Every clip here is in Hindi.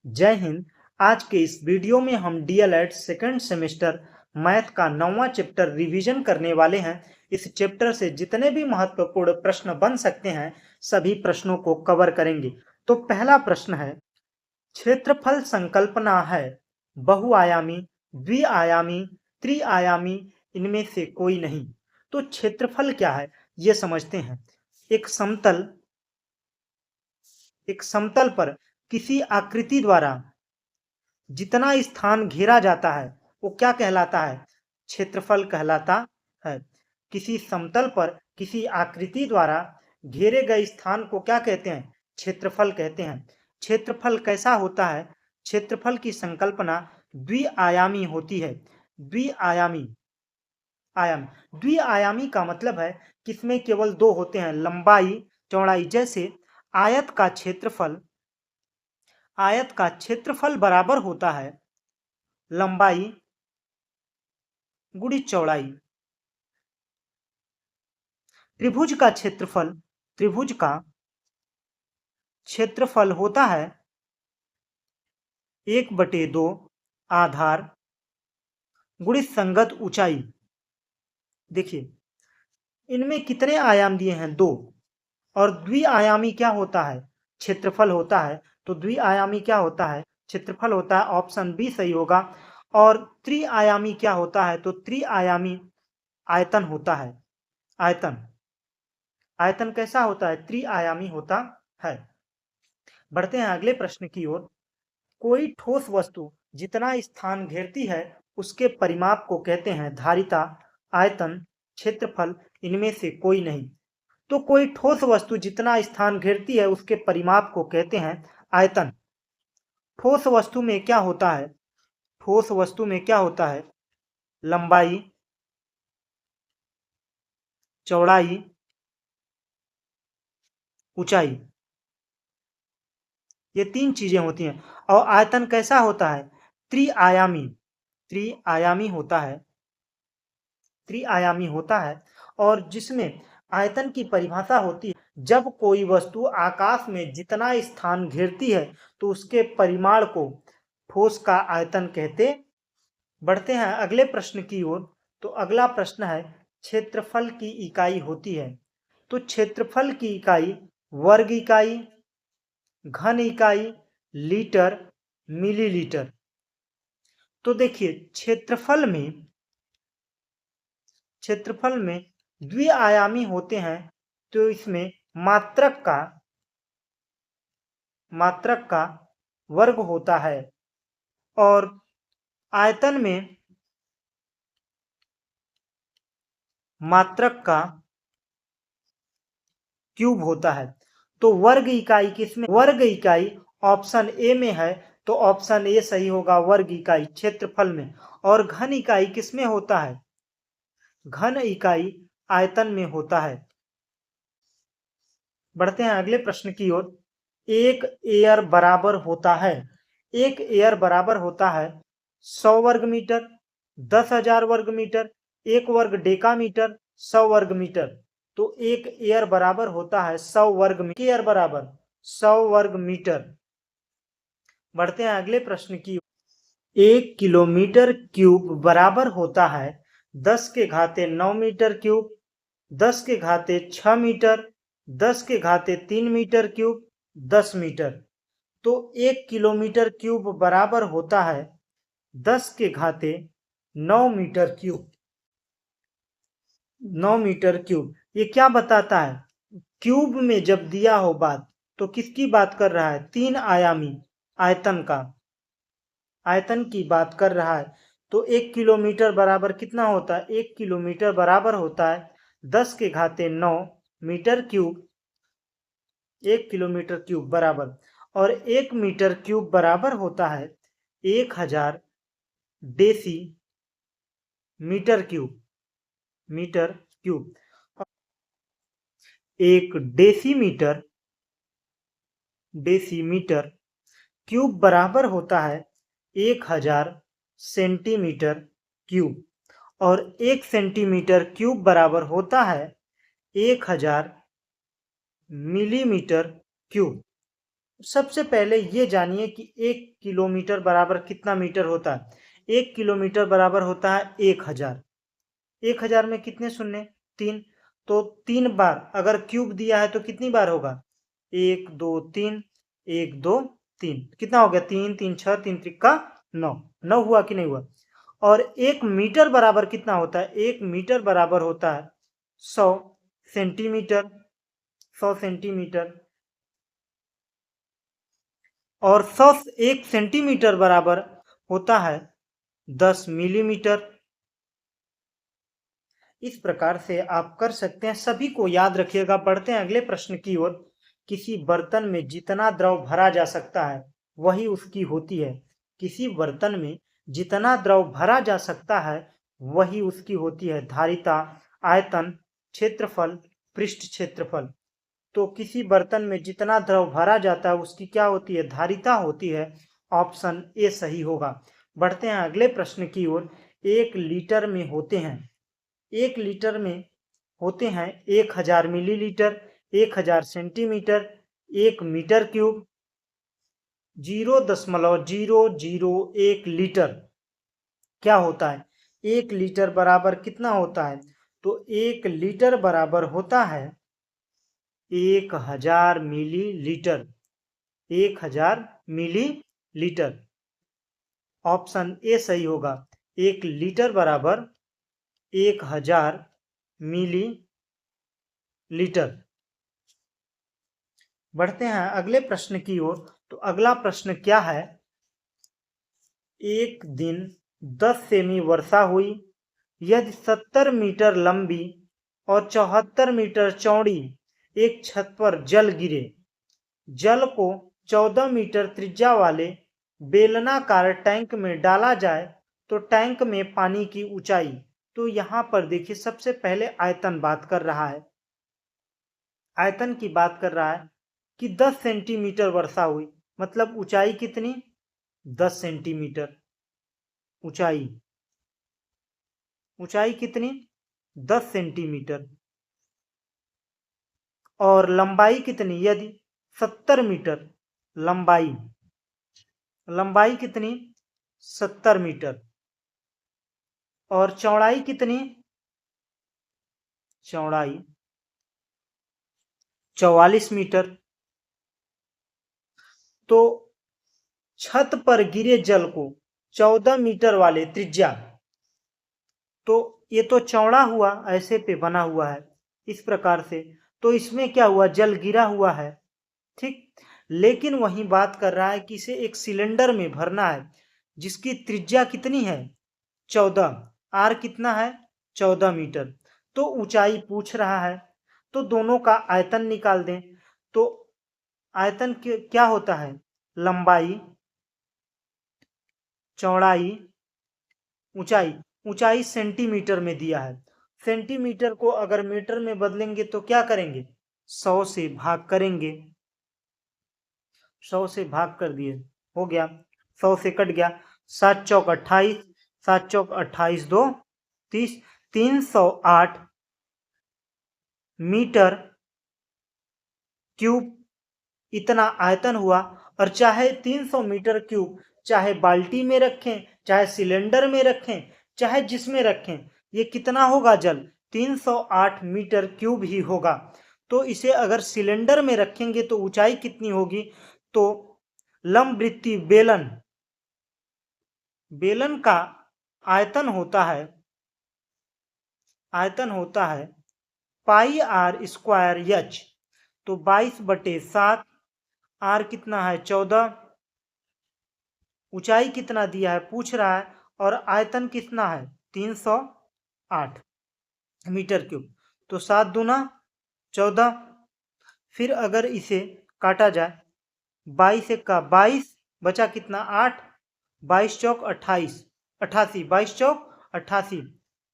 जय हिंद। आज के इस वीडियो में हम डीएलएड सेकंड सेमेस्टर मैथ का 9वां चैप्टर रिवीजन करने वाले हैं। इस चैप्टर से जितने भी महत्वपूर्ण प्रश्न बन सकते हैं सभी प्रश्नों को कवर करेंगे। तो पहला प्रश्न है, क्षेत्रफल संकल्पना है बहुआयामी, द्विआयामी, त्रिआयामी, इनमें से कोई नहीं। तो क्षेत्रफल क्या है ये समझते हैं। एक समतल पर किसी आकृति द्वारा जितना स्थान घेरा जाता है वो क्या कहलाता है? क्षेत्रफल कहलाता है। किसी समतल पर किसी आकृति द्वारा घेरे गए स्थान को क्या कहते हैं? क्षेत्रफल कहते हैं। क्षेत्रफल कैसा होता है? क्षेत्रफल की संकल्पना द्विआयामी होती है। द्विआयामी द्विआयामी का मतलब है कि इसमें केवल दो होते हैं, लंबाई चौड़ाई। जैसे आयत का क्षेत्रफल बराबर होता है लंबाई गुणित चौड़ाई। त्रिभुज का क्षेत्रफल होता है 1/2 आधार गुणित संगत ऊंचाई। देखिए इनमें कितने आयाम दिए हैं? 2। और द्विआयामी क्या होता है? क्षेत्रफल होता है। तो द्विआयामी क्या होता है? क्षेत्रफल होता है। ऑप्शन बी सही होगा। और त्रिआयामी क्या होता है? तो त्रिआयामी आयतन होता है। आयतन कैसा होता है? त्रिआयामी होता है। बढ़ते हैं अगले प्रश्न की ओर। कोई ठोस वस्तु जितना स्थान घेरती है उसके परिमाप को कहते हैं धारिता, आयतन, क्षेत्रफल, इनमें से कोई नहीं। तो कोई ठोस वस्तु जितना स्थान घेरती है उसके परिमाप को कहते हैं आयतन। ठोस वस्तु में क्या होता है? लंबाई, चौड़ाई, ऊंचाई, ये 3 चीजें होती हैं। और आयतन कैसा होता है? त्रिआयामी त्रिआयामी होता है। और जिसमें आयतन की परिभाषा होती है जब कोई वस्तु आकाश में जितना स्थान घेरती है तो उसके परिमाण को ठोस का आयतन कहते। बढ़ते हैं अगले प्रश्न की ओर। तो अगला प्रश्न है, क्षेत्रफल की इकाई होती है। तो क्षेत्रफल की इकाई वर्ग इकाई, घन इकाई, लीटर, मिलीलीटर। तो देखिए क्षेत्रफल में द्विआयामी होते हैं तो इसमें मात्रक का वर्ग होता है। और आयतन में मात्रक का क्यूब होता है। तो वर्ग इकाई किसमें? वर्ग इकाई ऑप्शन ए में है। तो ऑप्शन ए सही होगा, वर्ग इकाई क्षेत्रफल में। और घन इकाई किसमें होता है? घन इकाई आयतन में होता है। बढ़ते हैं अगले प्रश्न की ओर। एक एयर बराबर होता है 100 वर्ग मीटर, 10,000 वर्ग मीटर, 1 वर्ग डेका मीटर, 100 वर्ग मीटर। तो एक एयर बराबर होता है 100 वर्ग मीटर। बढ़ते हैं अगले प्रश्न की। 1 किलोमीटर क्यूब बराबर होता है 10 के घाते 9 मीटर क्यूब, 10 के घाते 6 मीटर, 10 के घाते 3 मीटर क्यूब, 10 मीटर। तो 1 किलोमीटर क्यूब बराबर होता है 10 के घाते 9 मीटर क्यूब। 9 मीटर क्यूब ये क्या बताता है? क्यूब में जब दिया हो बात तो किसकी बात कर रहा है? 3 आयामी आयतन की बात कर रहा है। तो 1 किलोमीटर बराबर कितना होता है? 1 किलोमीटर बराबर होता है 10 के घाते 9 मीटर क्यूब। 1 किलोमीटर क्यूब बराबर, और 1 मीटर क्यूब बराबर होता है 1000 डेसी मीटर क्यूब। एक डेसीमीटर क्यूब बराबर होता है 1000 सेंटीमीटर क्यूब। और 1 सेंटीमीटर क्यूब बराबर होता है 1000 मिलीमीटर क्यूब। सबसे पहले ये जानिए कि 1 किलोमीटर बराबर कितना मीटर होता है। 1 किलोमीटर बराबर होता है 1000। 1000 में कितने शून्य? 3। तो 3 बार अगर क्यूब दिया है तो कितनी बार होगा? 1 2 3, 1 2 3। कितना हो गया? 3 3 6, 3 त्रिका 9। 9 हुआ कि नहीं हुआ? और 1 मीटर बराबर कितना होता है? 1 मीटर बराबर होता है 100 सेंटीमीटर। 100 सेंटीमीटर। और 1 सेंटीमीटर बराबर होता है 10 मिलीमीटर। इस प्रकार से आप कर सकते हैं। सभी को याद रखिएगा। बढ़ते हैं अगले प्रश्न की ओर। किसी बर्तन में जितना द्रव भरा जा सकता है वही उसकी होती है। किसी बर्तन में जितना द्रव भरा जा सकता है वही उसकी होती है। धारिता, आयतन, क्षेत्रफल, पृष्ठ क्षेत्रफल। तो किसी बर्तन में जितना द्रव भरा जाता है उसकी क्या होती है? धारिता होती है। ऑप्शन ए सही होगा। बढ़ते हैं अगले प्रश्न की ओर। 1 लीटर में होते हैं 1 लीटर में होते हैं 1000 millilitre, 1000 centimetre, 1 metre cube, 0.001 litre क्या होता है? 1 लीटर बराबर कितना होता है? तो 1 लीटर बराबर होता है 1000 मिलीलीटर। 1000 मिलीलीटर। ऑप्शन ए सही होगा। 1 लीटर बराबर 1000 मिलीलीटर। बढ़ते हैं अगले प्रश्न की ओर। तो अगला प्रश्न क्या है? एक दिन 10 सेमी वर्षा हुई। यदि 70 मीटर लंबी और 74 मीटर चौड़ी एक छत पर जल गिरे, जल को 14 मीटर त्रिज्या वाले बेलनाकार टैंक में डाला जाए तो टैंक में पानी की ऊंचाई। तो यहां पर देखिए सबसे पहले आयतन बात कर रहा है। आयतन की बात कर रहा है कि 10 सेंटीमीटर वर्षा हुई, मतलब ऊंचाई कितनी? 10 सेंटीमीटर। ऊंचाई ऊंचाई कितनी? 10 सेंटीमीटर। और लंबाई कितनी? यदि 70 मीटर लंबाई लंबाई कितनी? 70 मीटर। और चौड़ाई कितनी? चौड़ाई 44 मीटर। तो छत पर गिरे जल को 14 मीटर वाले त्रिज्या, तो ये तो चौड़ा हुआ, ऐसे पे बना हुआ है इस प्रकार से। तो इसमें क्या हुआ? जल गिरा हुआ है, ठीक। लेकिन वही बात कर रहा है कि इसे एक सिलेंडर में भरना है जिसकी त्रिज्या कितनी है? 14। आर कितना है? 14 मीटर। तो ऊंचाई पूछ रहा है तो दोनों का आयतन निकाल दें। तो आयतन क्या होता है? लंबाई, चौड़ाई, ऊंचाई। ऊंचाई सेंटीमीटर में दिया है। सेंटीमीटर को अगर मीटर में बदलेंगे तो क्या करेंगे? 100 से भाग करेंगे। 100 से भाग कर दिए, हो गया। 100 से कट गया। 7 चौक 28, 7 चौक 28 2 30, 308 मीटर क्यूब इतना आयतन हुआ। और चाहे 300 मीटर क्यूब चाहे बाल्टी में रखें, चाहे सिलेंडर में रखें, चाहे जिसमें रखें, ये कितना होगा? जल 308 मीटर क्यूब ही होगा। तो इसे अगर सिलेंडर में रखेंगे तो ऊंचाई कितनी होगी? तो लंबवृत्तीय बेलन बेलन का आयतन होता है पाई आर स्क्वायर एच। तो 22/7। आर कितना है? 14। ऊंचाई कितना दिया है पूछ रहा है। और आयतन कितना है? 308 मीटर क्यूब। तो 7 दूना 14। फिर अगर इसे काटा जाए, 22 एक का 22, बचा कितना? 8। 22 चौक 28, 88, 22 चौक 88,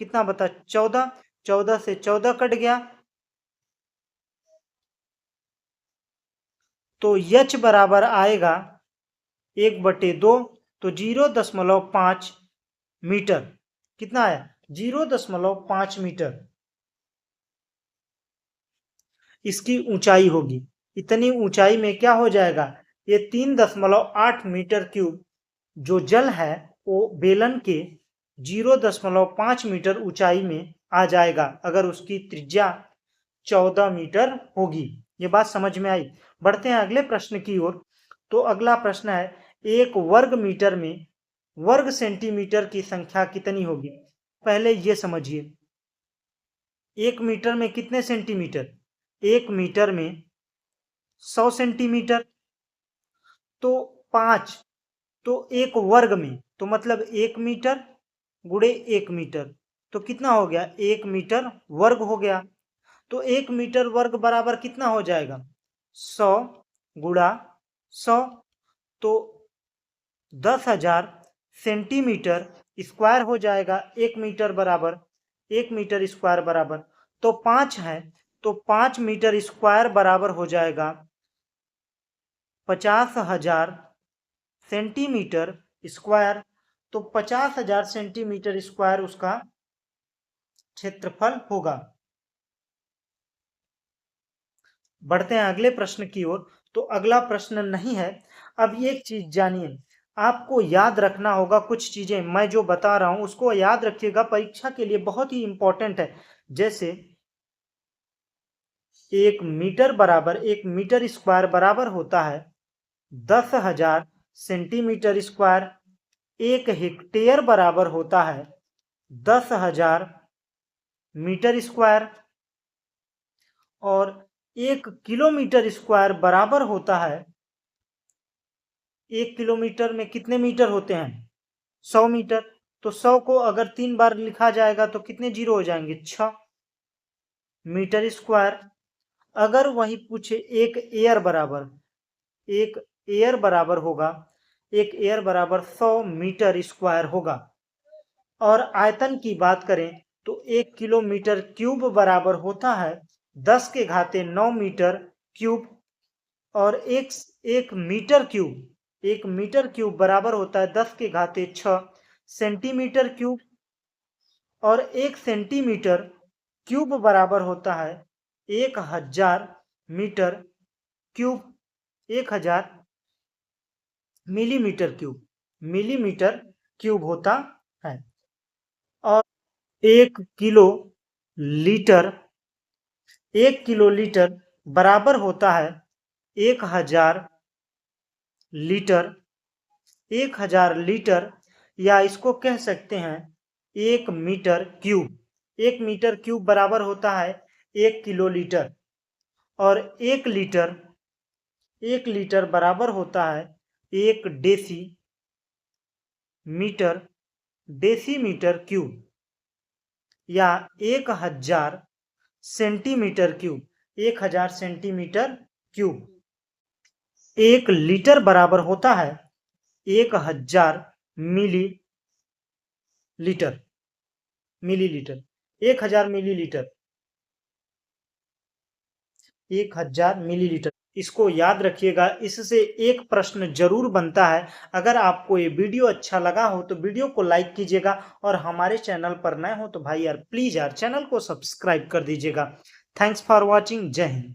कितना बता? 14। 14 से 14 कट गया तो एच बराबर आएगा 1/2। तो 0.5 मीटर। कितना आया? 0.5 मीटर इसकी ऊंचाई होगी। इतनी ऊंचाई में क्या हो जाएगा? ये 3.8 मीटर क्यूब जो जल है वो बेलन के 0.5 मीटर ऊंचाई में आ जाएगा अगर उसकी त्रिज्या 14 मीटर होगी। ये बात समझ में आई। बढ़ते हैं अगले प्रश्न की ओर। तो अगला प्रश्न है, एक वर्ग मीटर में वर्ग सेंटीमीटर की संख्या कितनी होगी? पहले ये समझिए, एक मीटर में कितने सेंटीमीटर? एक मीटर में 100 सेंटीमीटर। तो 5, तो एक वर्ग में, तो मतलब 1 मीटर गुणे 1 मीटर, तो कितना हो गया? 1 मीटर वर्ग हो गया। तो 1 मीटर वर्ग बराबर कितना हो जाएगा? 100 गुणा 100, तो 10,000 सेंटीमीटर स्क्वायर हो जाएगा। 1 मीटर बराबर 1 मीटर स्क्वायर बराबर तो 5 है, तो 5 मीटर स्क्वायर बराबर हो जाएगा 50,000 सेंटीमीटर स्क्वायर। तो 50,000 सेंटीमीटर स्क्वायर उसका क्षेत्रफल होगा। बढ़ते हैं अगले प्रश्न की ओर। तो अगला प्रश्न नहीं है। अब एक चीज जानिए, आपको याद रखना होगा कुछ चीजें, मैं जो बता रहा हूं उसको याद रखिएगा, परीक्षा के लिए बहुत ही इंपॉर्टेंट है। जैसे 1 मीटर स्क्वायर बराबर होता है 10,000 सेंटीमीटर स्क्वायर। 1 हेक्टेयर बराबर होता है 10,000 मीटर स्क्वायर। और 1 किलोमीटर स्क्वायर बराबर होता है, 1 किलोमीटर में कितने मीटर होते हैं? 100 मीटर। तो 100 को अगर 3 बार लिखा जाएगा तो कितने जीरो हो जाएंगे? 6 मीटर स्क्वायर। अगर वही पूछे एक एयर बराबर, एक एयर बराबर होगा, एक एयर बराबर 100 मीटर स्क्वायर होगा। और आयतन की बात करें तो 1 किलोमीटर क्यूब बराबर होता है 10 के घाते 9 मीटर क्यूब। और एक मीटर क्यूब बराबर होता है 10 के घाते 6 सेंटीमीटर क्यूब। और 1 सेंटीमीटर क्यूब बराबर होता है 1000 मीटर क्यूब। 1000 मिलीमीटर क्यूब होता है। और 1 किलो लीटर 1 किलो लीटर बराबर होता है 1000 लीटर। 1000 लीटर, या इसको कह सकते हैं 1 मीटर क्यूब। 1 मीटर क्यूब बराबर होता है 1 किलो लीटर। और 1 लीटर बराबर होता है 1 डेसीमीटर क्यूब, या 1000 centimetre cube. 1000 centimetre cube. 1 litre बराबर होता है 1000 मिलीलीटर। 1000 millilitre, 1000 millilitre. इसको याद रखिएगा, इससे एक प्रश्न जरूर बनता है। अगर आपको ये वीडियो अच्छा लगा हो तो वीडियो को लाइक कीजिएगा, और हमारे चैनल पर नए हो तो भाई यार प्लीज यार चैनल को सब्सक्राइब कर दीजिएगा। Thanks for watching. जय हिंद।